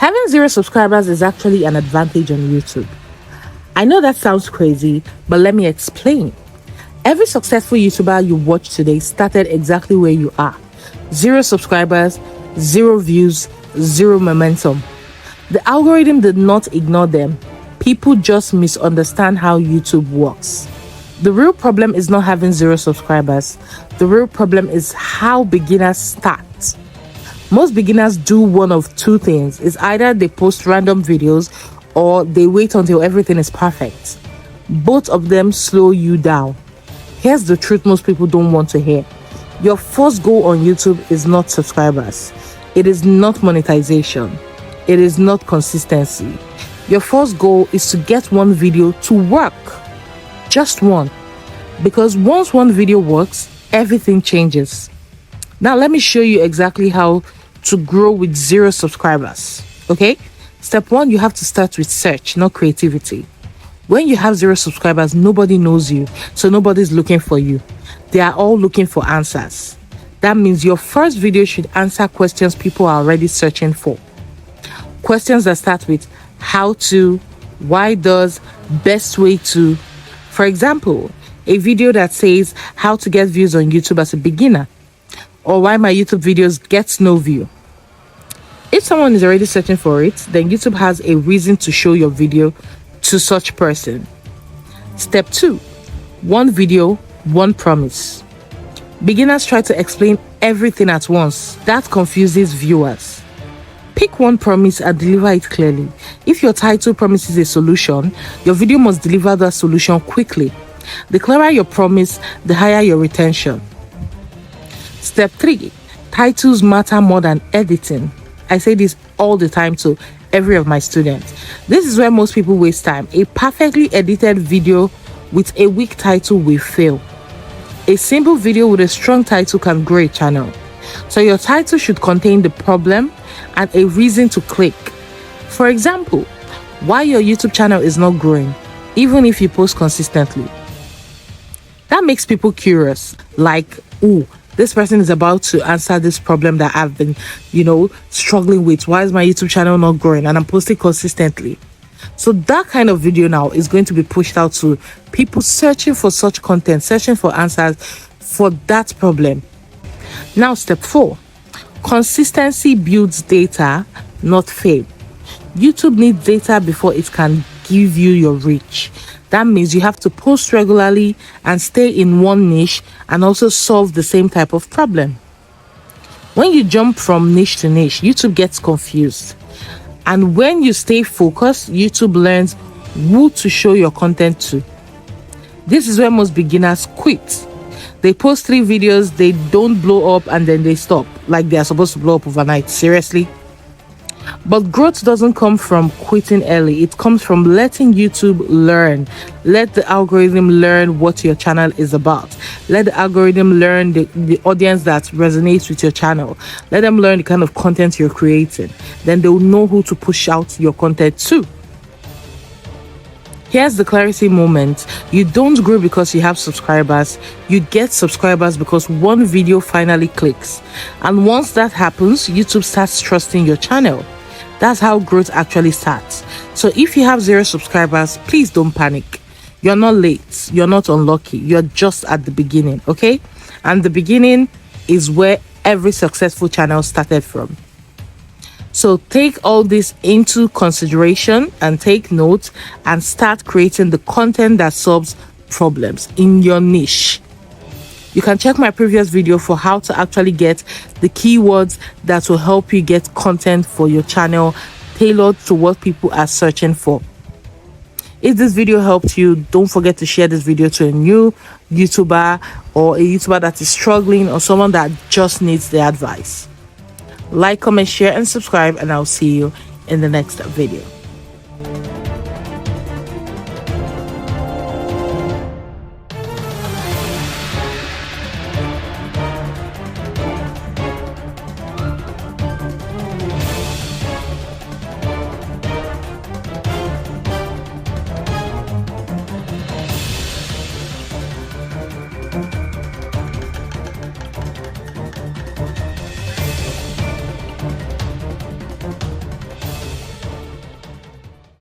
Having 0 subscribers is actually an advantage on YouTube. I know that sounds crazy, but let me explain. Every successful YouTuber you watch today started exactly where you are. 0 subscribers, 0 views, 0 momentum. The algorithm did not ignore them. People just misunderstand how YouTube works. The real problem is not having 0 subscribers. The real problem is how beginners start. Most beginners do one of two things. It's either they post random videos or they wait until everything is perfect. Both of them slow you down. Here's the truth most people don't want to hear. Your first goal on YouTube is not subscribers. It is not monetization. It is not consistency. Your first goal is to get one video to work. Just one. Because once one video works, everything changes. Now let me show you exactly how to grow with 0 subscribers. Okay? Step 1, you have to start with search, not creativity. When you have 0 subscribers, nobody knows you, so nobody's looking for you. They are all looking for answers. That means your first video should answer questions people are already searching for. Questions that start with how to, why does, best way to. For example, a video that says how to get views on YouTube as a beginner, or why my YouTube videos gets no view. If someone is already searching for it, then YouTube has a reason to show your video to such person. Step 2, one video, one promise. Beginners try to explain everything at once. That confuses viewers. Pick one promise and deliver it clearly. If your title promises a solution, your video must deliver that solution quickly. The clearer your promise, the higher your retention. Step 3, titles matter more than editing. I say this all the time to every of my students. This is where most people waste time. A perfectly edited video with a weak title will fail. A simple video with a strong title can grow a channel. So your title should contain the problem and a reason to click. For example, why your YouTube channel is not growing, even if you post consistently. That makes people curious, like, ooh, this person is about to answer this problem that I've been, struggling with. Why is my YouTube channel not growing? And I'm posting consistently. So that kind of video now is going to be pushed out to people searching for such content, searching for answers for that problem. Now, step 4, consistency builds data, not fame. YouTube needs data before it can give you your reach. That means you have to post regularly and stay in one niche and also solve the same type of problem. When you jump from niche to niche, YouTube gets confused. And when you stay focused, YouTube learns who to show your content to. This is where most beginners quit. They post 3 videos, they don't blow up, and then they stop, like they are supposed to blow up overnight. Seriously? But growth doesn't come from quitting early. It comes from letting YouTube learn. Let the algorithm learn what your channel is about. Let the algorithm learn the audience that resonates with your channel. Let them learn the kind of content you're creating. Then they'll know who to push out your content to. Here's the clarity moment. You don't grow because you have subscribers. You get subscribers because one video finally clicks. And once that happens, YouTube starts trusting your channel. That's how growth actually starts. So if you have 0 subscribers, please don't panic. You're not late. You're not unlucky. You're just at the beginning, okay? And the beginning is where every successful channel started from. So take all this into consideration and take notes and start creating the content that solves problems in your niche. You can check my previous video for how to actually get the keywords that will help you get content for your channel tailored to what people are searching for. If this video helped you, don't forget to share this video to a new YouTuber or a YouTuber that is struggling or someone that just needs the advice. Like, comment, share, and subscribe, and I'll see you in the next video.